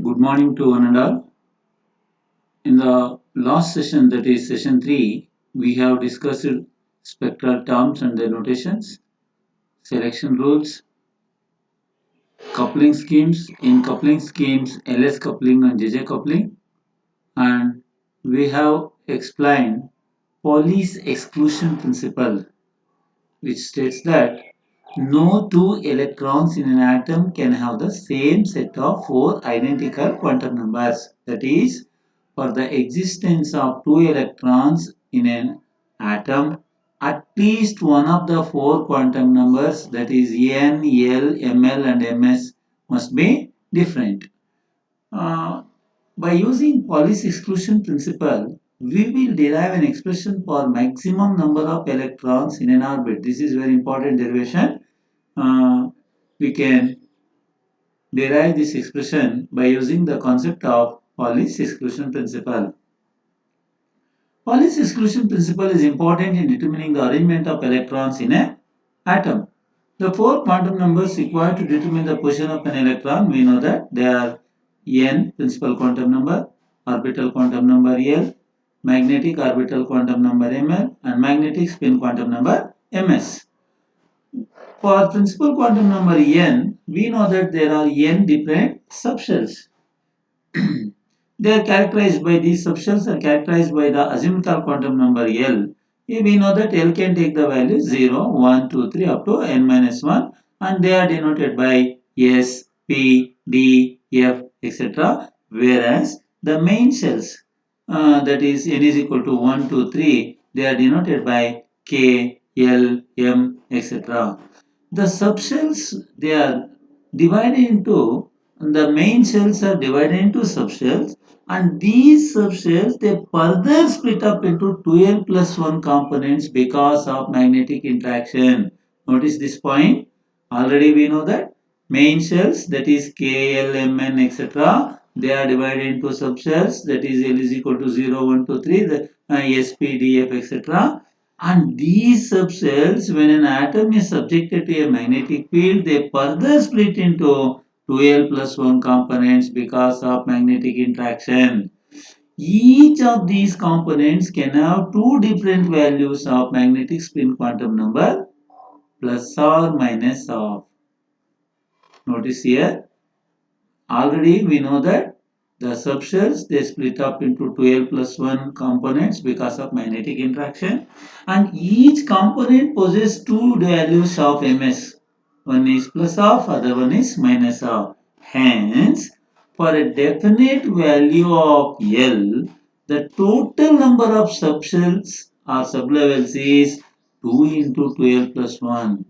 Good morning to one and all. In the last session, that is session 3, we have discussed spectral terms and their notations, selection rules, coupling schemes. In coupling schemes, LS coupling and JJ coupling, and we have explained Pauli's exclusion principle, which states that no two electrons in an atom can have the same set of four identical quantum numbers. That is, for the existence of two electrons in an atom, at least one of the four quantum numbers, that is n, l, ml, and ms, must be different. Uh, by using Pauli's exclusion principle, we will derive an expression for maximum number of electrons in an orbit. This is very important derivation. We can derive this expression by using the concept of Pauli's exclusion principle. Pauli's exclusion principle is important in determining the arrangement of electrons in an atom. The four quantum numbers required to determine the position of an electron, we know that they are n, principal quantum number, orbital quantum number L, magnetic orbital quantum number ml, and magnetic spin quantum number ms. For principal quantum number n, we know that there are n different subshells. They are characterized by these subshells are characterized by the azimuthal quantum number L. Here we know that L can take the value 0, 1, 2, 3 up to n minus 1 and they are denoted by S, P, D, F, etc. Whereas the main shells, that is n is equal to 1, 2, 3, they are denoted by K, L, M, etc. The subshells, they are divided into, the main shells are divided into subshells, and these subshells they further split up into 12 plus 1 components because of magnetic interaction. Notice this point. Already we know that main shells, that is K, L, M, N, etc. They are divided into subshells, that is L is equal to 0, 1, 2, 3, the S, P, D, F, etc. And these subshells, when an atom is subjected to a magnetic field, they further split into 2l plus 1 components because of magnetic interaction. Each of these components can have two different values of magnetic spin quantum number plus or minus of. Notice here, already we know that the subshells they split up into 12 plus 1 components because of magnetic interaction and each component possesses two values of ms. One is plus of, other one is minus of. Hence, for a definite value of L, the total number of subshells or sublevels is 2 into 12 plus 1.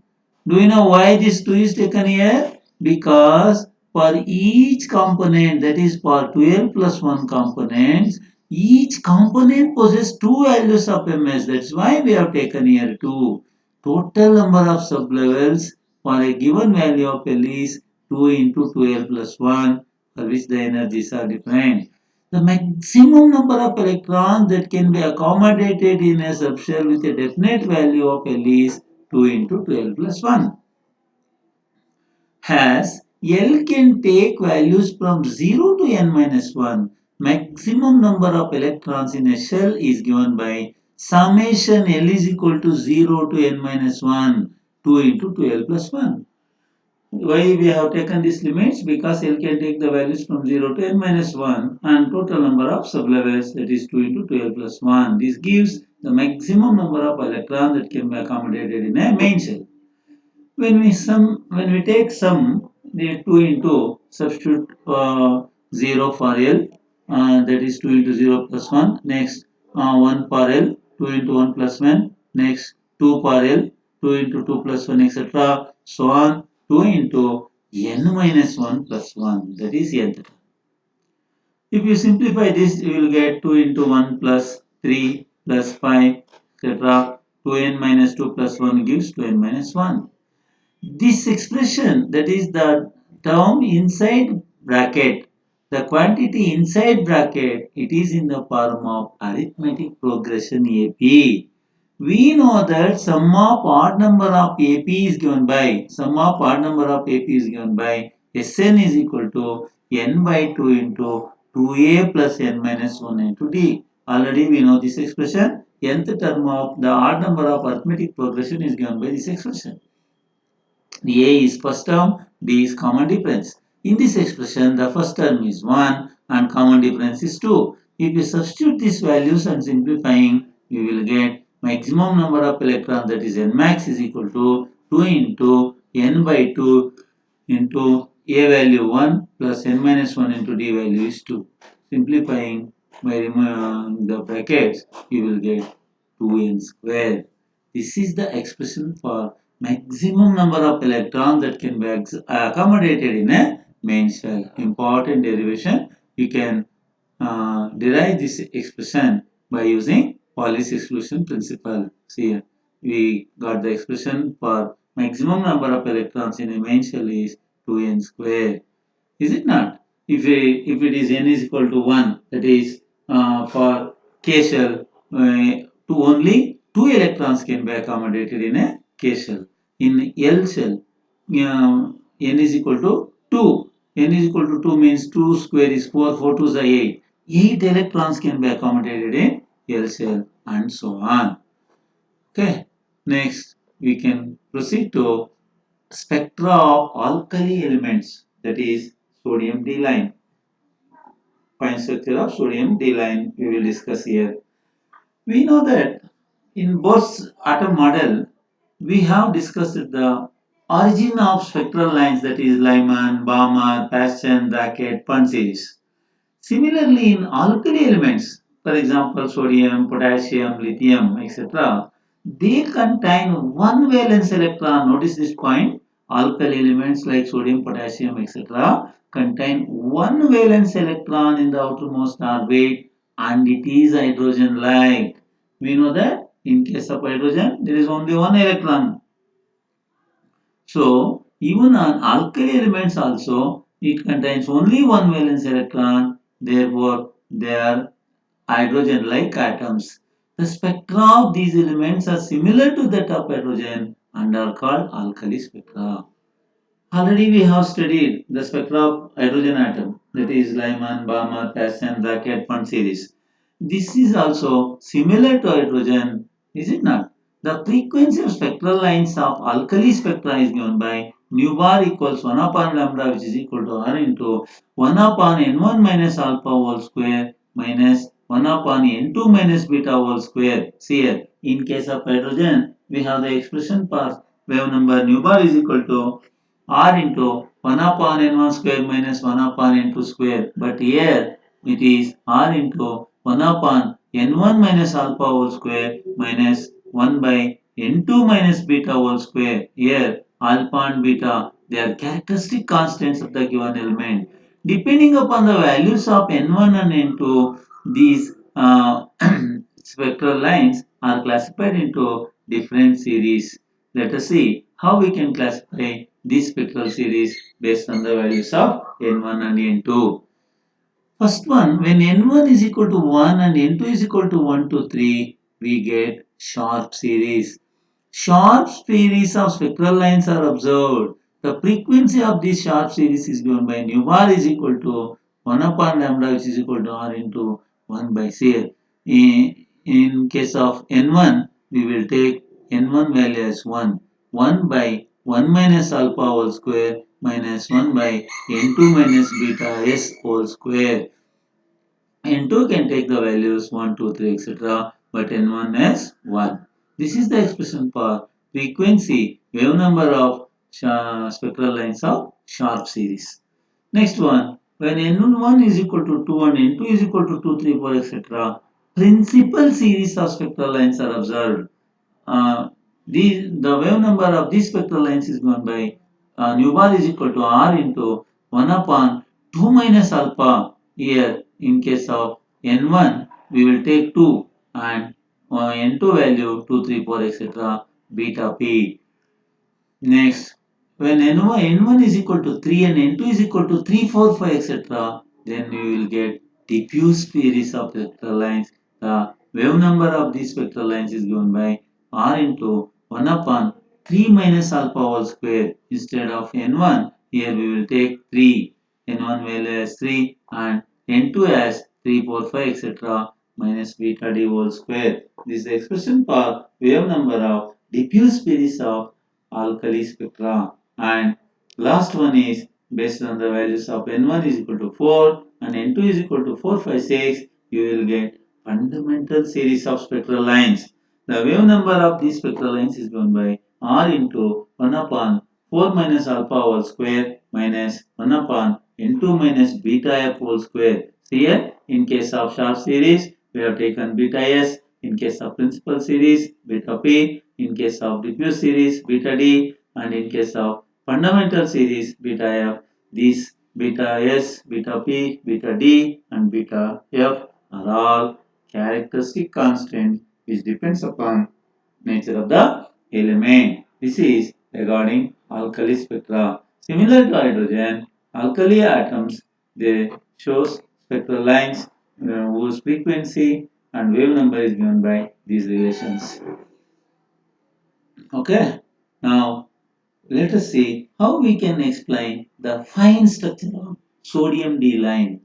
Do you know why this 2 is taken here? Because for each component, that is for 12 plus 1 components, each component possesses two values of ms. That's why we have taken here 2. Total number of sublevels for a given value of L is 2 into 12 plus 1, for which the energies are different. The maximum number of electrons that can be accommodated in a subshell with a definite value of L is 2 into 12 plus 1. As L can take values from 0 to n minus 1, maximum number of electrons in a shell is given by summation L is equal to 0 to n minus 1, 2 into 12 plus 1. Why we have taken these limits? Because L can take the values from 0 to n minus 1 and total number of sublevels, that is 2 into 12 plus 1. This gives the maximum number of electrons that can be accommodated in a main shell. When we take sum, the 2 into substitute 0 for L, that is 2 into 0 plus 1. Next 1 for L, 2 into 1 plus 1. Next 2 for L, 2 into 2 plus 1, etc. So on, 2 into n minus 1 plus 1, that is n. If you simplify this, you will get 2 into 1 plus 3 plus 5, etc. 2n minus 2 plus 1 gives 2n minus 1. This expression, that is the term inside bracket, the quantity inside bracket, it is in the form of arithmetic progression AP. We know that sum of odd number of AP is given by Sn is equal to n by 2 into 2a plus n minus 1 into d. Already we know this expression. Nth term of the odd number of arithmetic progression is given by this expression. The A is first term, D is common difference. In this expression, the first term is 1 and common difference is 2. If we substitute these values and simplifying, we will get maximum number of electrons, that is N max is equal to 2 into N by 2 into A value 1 plus N minus 1 into D value is 2. Simplifying by removing the brackets, we will get 2n square. This is the expression for maximum number of electrons that can be accommodated in a main shell. Important derivation. You can derive this expression by using Pauli's exclusion principle. See, we got the expression for maximum number of electrons in a main shell is 2n square. Is it not? If it is n is equal to 1, that is for K shell, to only 2 electrons can be accommodated in a K shell. In L shell, n is equal to 2. N is equal to 2 means 2 square is 4, 4 2 is 8. 8 electrons can be accommodated in L shell and so on. Okay. Next, we can proceed to spectra of alkali elements, that is sodium D line. Fine structure of sodium D line we will discuss here. We know that in Bohr's atom model, we have discussed the origin of spectral lines, that is Lyman, Balmer, Paschen, Brackett, Punt series. Similarly, in alkali elements, for example, sodium, potassium, lithium, etc., they contain one valence electron. Notice this point. Alkali elements like sodium, potassium, etc., contain one valence electron in the outermost orbit, and it is hydrogen-like. We know that in case of hydrogen, there is only one electron. So, even on alkali elements also, it contains only one valence electron. Therefore, they are hydrogen-like atoms. The spectra of these elements are similar to that of hydrogen and are called alkali spectra. Already we have studied the spectra of hydrogen atom, that is Lyman, Balmer, Paschen, Brackett, Punt series. This is also similar to hydrogen, is it not? The frequency of spectral lines of alkali spectra is given by nu bar equals 1 upon lambda, which is equal to R into 1 upon n1 minus alpha whole square minus 1 upon n2 minus beta whole square. See here, in case of hydrogen, we have the expression for wave number nu bar is equal to R into 1 upon n1 square minus 1 upon n2 square. But here it is R into 1 upon n1 minus alpha whole square minus 1 by n2 minus beta whole square. Here alpha and beta, they are characteristic constants of the given element. Depending upon the values of n1 and n2, these spectral lines are classified into different series. Let us see how we can classify this spectral series based on the values of n1 and n2. First one, when n1 is equal to 1 and n2 is equal to 1 to 3, we get sharp series. Sharp series of spectral lines are observed. The frequency of this sharp series is given by nu bar is equal to 1 upon lambda, which is equal to R into 1 by C. In case of n1, we will take n1 value as 1. 1 by 1 minus alpha whole square minus 1 by n2 minus beta s whole square. N2 can take the values 1, 2, 3, etc. but N1 as 1. This is the expression for frequency, wave number of spectral lines of sharp series. Next one, when N1 is equal to 2 and N2 is equal to 2, 3, 4, etc. principal series of spectral lines are observed. The wave number of these spectral lines is given by nu bar is equal to R into 1 upon 2 minus alpha. Here, in case of N1, we will take 2 and N2 value 2, 3, 4, etc. beta P. Next, when N1 is equal to 3 and N2 is equal to 3, 4, 5, etc., then we will get diffuse series of spectral lines. The wave number of these spectral lines is given by R into 1 upon 3 minus alpha whole square. Instead of N1, Here we will take 3. N1 value as 3 and N2 as 3, 4, 5, etc. minus beta d whole square. This is the expression for wave number of diffuse series of alkali spectra. And last one is based on the values of N1 is equal to 4 and N2 is equal to 4, 5, 6. You will get fundamental series of spectral lines. The wave number of these spectral lines is given by R into 1 upon 4 minus alpha whole square minus 1 upon n2 minus beta f whole square. So here, in case of sharp series, we have taken beta s. In case of principal series, beta p. In case of diffuse series, beta d. And in case of fundamental series, beta f. These beta s, beta p, beta d, and beta f are all characteristic constants which depends upon nature of the element. This is regarding alkali spectra. Similar to hydrogen, alkali atoms they shows spectral lines whose frequency and wave number is given by these relations. Okay. Now let us see how we can explain the fine structure of sodium D line.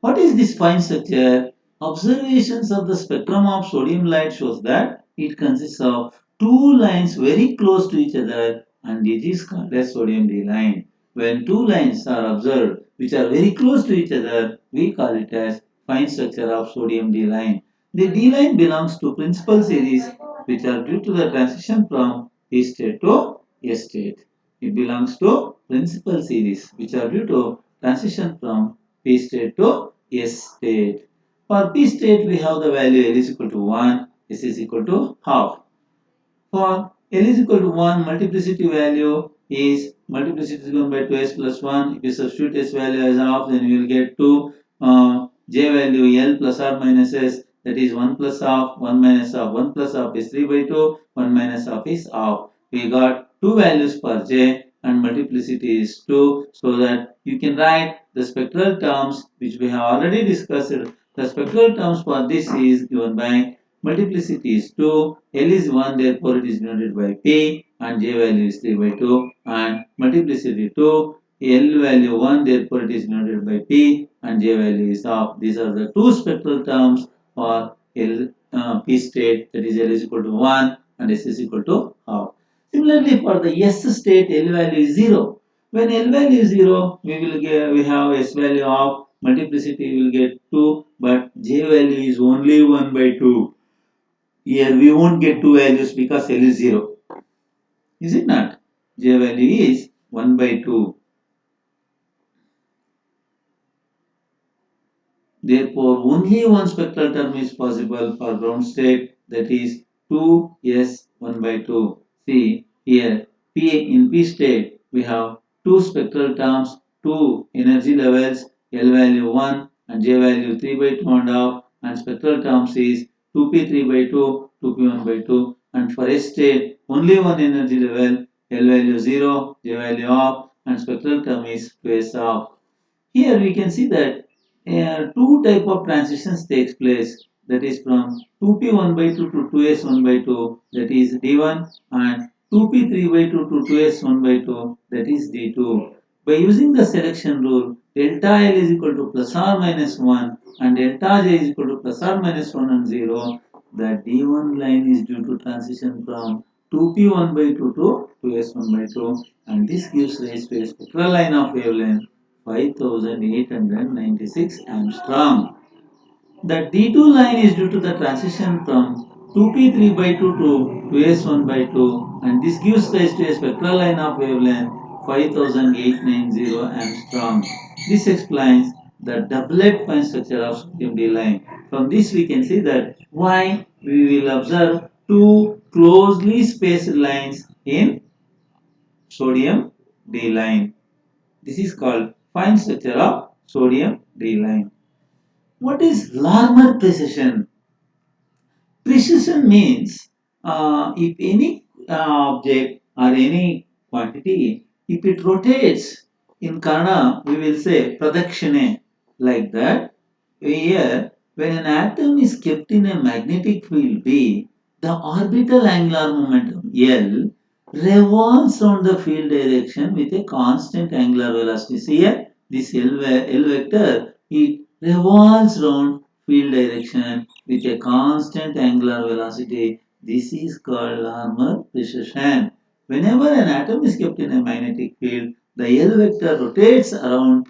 What is this fine structure? Observations of the spectrum of sodium light shows that it consists of two lines very close to each other and it is called as sodium D line. When two lines are observed which are very close to each other, we call it as fine structure of sodium D line. The D line belongs to principal series which are due to the transition from P state to S state. It belongs to principal series which are due to transition from P state to S state. For P state, we have the value L is equal to 1, S is equal to half. For L is equal to 1, multiplicity value is multiplicity is given by 2s plus 1. If you substitute s value as half, then you will get 2 j value L plus or minus s, that is 1 plus half, 1 minus half. 1 plus half is 3 by 2, 1 minus half is half. We got two values for j and multiplicity is 2, so that you can write the spectral terms which we have already discussed. The spectral terms for this is given by multiplicity is 2, L is 1, therefore it is denoted by P, and J value is 3 by 2, and multiplicity 2, L value 1, therefore it is denoted by P, and J value is half. These are the two spectral terms for P state, that is L is equal to 1 and S is equal to half. Similarly, for the S state, L value is 0. When L value is 0, we have S value of multiplicity will get 2, but J value is only 1 by 2. Here we won't get two values because L is 0. Is it not? J value is 1 by 2. Therefore, only one spectral term is possible for ground state, that is 2s 1 by 2. See here, in P state we have two spectral terms, two energy levels, L value 1 and J value 3 by 2 and half, and spectral terms is 2p 3 by 2, 2p 1 by 2, and for S state only one energy level, L value 0, J value half, and spectral term is 2s half. Here we can see that two type of transitions takes place, that is from 2p 1 by 2 to 2s 1 by 2, that is d1, and 2p 3 by 2 to 2s 1 by 2, that is d2. By using the selection rule, delta L is equal to plus or minus 1 and delta J is equal to plus or minus 1 and 0, the d1 line is due to transition from 2p 1 by 2 to 2s 1 by 2, and this gives rise to a spectral line of wavelength 5896 angstrom. The D2 line is due to the transition from 2p3 by 2 to 2s1 by 2, and this gives rise to a spectral line of wavelength 5890 angstrom. This explains the doublet fine structure of sodium D line. From this we can see that why we will observe two closely spaced lines in sodium D line. This is called fine structure of sodium D line. What is Larmor precision? Precision means if any object or any quantity, if it rotates, in Kannada we will say pradakshine, like that. Here, when an atom is kept in a magnetic field B, the orbital angular momentum L revolves around the field direction with a constant angular velocity. See here, this L vector, it revolves around field direction with a constant angular velocity. This is called Larmor precession. Whenever an atom is kept in a magnetic field, the L vector rotates around,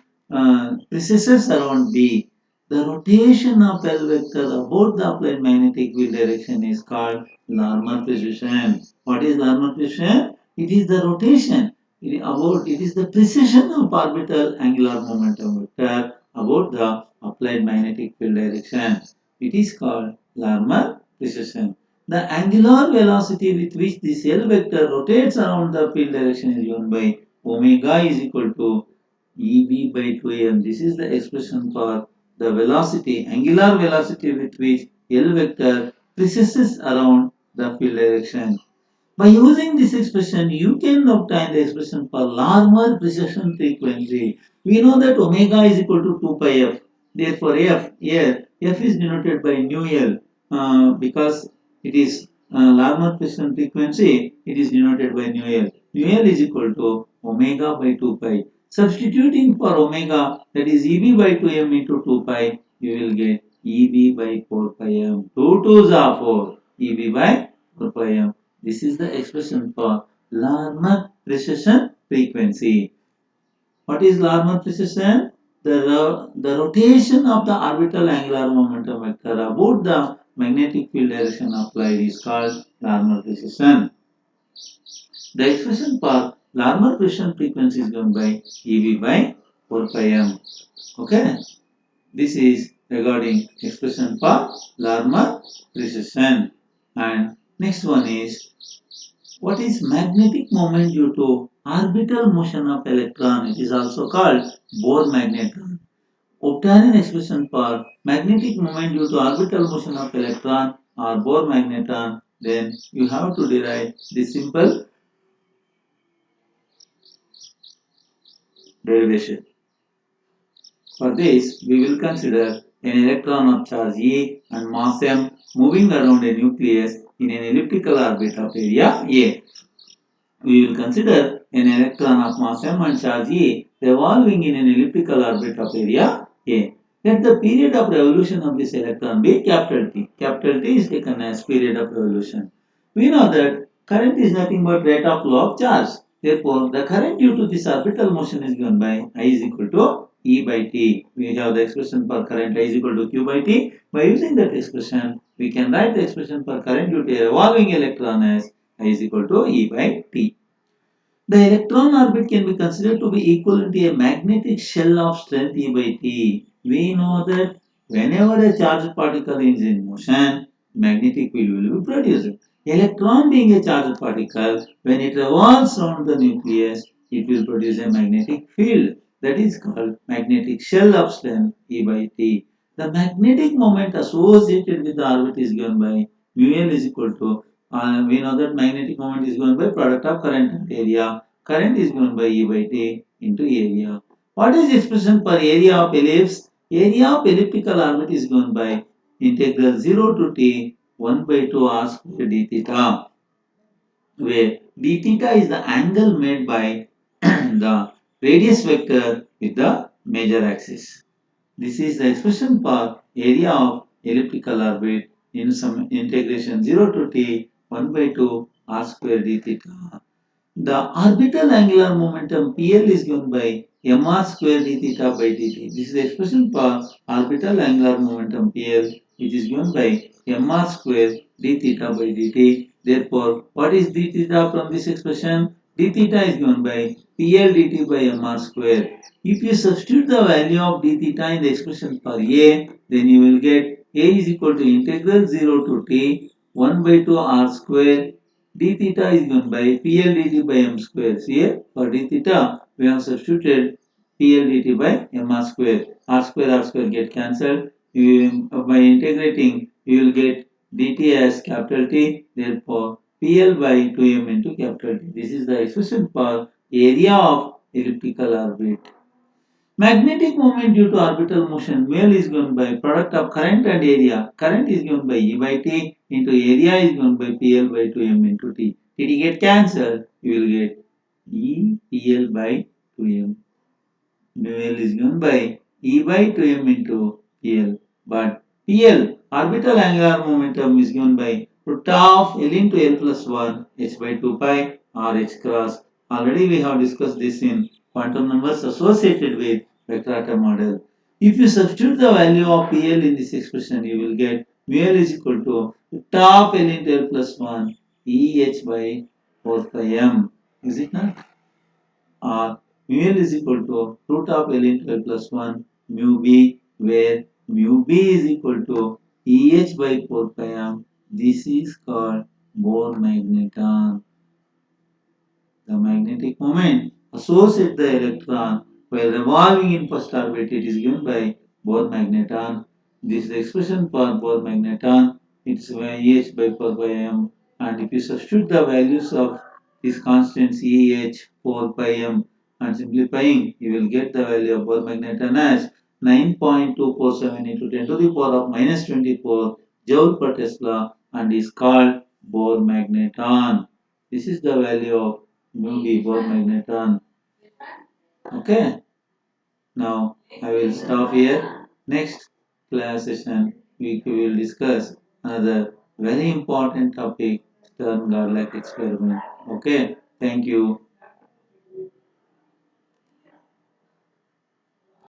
precesses around B. The rotation of L vector about the applied magnetic field direction is called Larmor precession. What is Larmor precision? It is the rotation. It is the precision of orbital angular momentum vector about the applied magnetic field direction. It is called Larmor precision. The angular velocity with which this L vector rotates around the field direction is given by omega is equal to Ev by 2m. This is the expression for the velocity, angular velocity with which L vector precesses around the field direction. By using this expression, you can obtain the expression for Larmor precession frequency. We know that omega is equal to 2 pi f. Therefore, f here, f is denoted by nu L because it is Larmor precession frequency, it is denoted by nu L. Nu L is equal to omega by 2 pi. Substituting for omega, that is Ev by 2m into 2 pi, you will get Ev by 4 pi m. 2 2s are 4. Ev by 4 pi m. This is the expression for Larmor precession frequency. What is Larmor precession? The rotation of the orbital angular momentum vector about the magnetic field direction applied is called Larmor precession. The expression for Larmor precession frequency is given by Ev by 4 pi m. Okay. This is regarding expression for Larmor precession. And next one is, what is magnetic moment due to orbital motion of electron? It is also called Bohr magneton. Obtain an expression for magnetic moment due to orbital motion of electron or Bohr magneton. Then you have to derive this simple derivation. For this, we will consider an electron of charge E and mass m moving around a nucleus in an elliptical orbit of area A. We will consider an electron of mass m and charge E revolving in an elliptical orbit of area A. Let the period of revolution of this electron be capital T. Capital T is taken as period of revolution. We know that current is nothing but rate of flow of charge. Therefore, the current due to this orbital motion is given by I is equal to E by T. We have the expression for current I is equal to Q by T. By using that expression, we can write the expression for current due to a revolving electron as I is equal to E by T. The electron orbit can be considered to be equivalent to a magnetic shell of strength E by T. We know that whenever a charged particle is in motion, magnetic field will be produced. Electron being a charged particle, when it revolves around the nucleus, it will produce a magnetic field that is called magnetic shell of strength E by T. The magnetic moment associated with the orbit is given by mu L is equal to, we know that magnetic moment is given by product of current and area. Current is given by E by T into area. What is the expression for area of ellipse? Area of elliptical orbit is given by integral 0 to t 1 by 2 r square d theta, where d theta is the angle made by the radius vector with the major axis. This is the expression for area of elliptical orbit in some integration 0 to t 1 by 2 r square d theta. The orbital angular momentum PL is given by mr square d theta by dt. This is the expression for orbital angular momentum PL, which is given by mr square d theta by dt. Therefore, what is d theta from this expression? D theta is given by PL dt by mr square. If you substitute the value of d theta in the expression for A, then you will get A is equal to integral 0 to t 1 by 2 r square d theta is given by PL dt by m square. So here for d theta we have substituted PL dt by m r square get cancelled. By integrating you will get dt as capital T. Therefore PL by 2m into capital T. This is the expression for area of elliptical orbit. Magnetic moment due to orbital motion mu is given by product of current and area. Current is given by E by T into area is given by PL by 2m into T. TT get cancelled. You will get EPL by 2m. Mu L is given by E by 2m into PL. But PL, orbital angular momentum, is given by root of L into L plus 1 h by 2 pi or h cross. Already we have discussed this in quantum numbers associated with vector atom model. If you substitute the value of PL in this expression, you will get mu L is equal to root of L into L plus 1 E h by 4 pi m. Is it not? Or mu L is equal to root of L into L plus 1 mu B, where mu B is equal to EH by 4 pi m. This is called Bohr magneton. The magnetic moment associated the electron while revolving in first orbit. It is given by Bohr magneton. This is the expression for Bohr magneton. It's EH by 4 pi m. And if you substitute the values of these constants EH, 4 pi m, and simplifying, you will get the value of Bohr magneton as 9.247 into 10 to the power of minus 24 joule per Tesla, and is called Bohr magneton. This is the value of mu B, Bohr magneton. Okay. Now I will stop here. Next class session we will discuss another very important topic, Stern Garlock experiment. Okay. Thank you.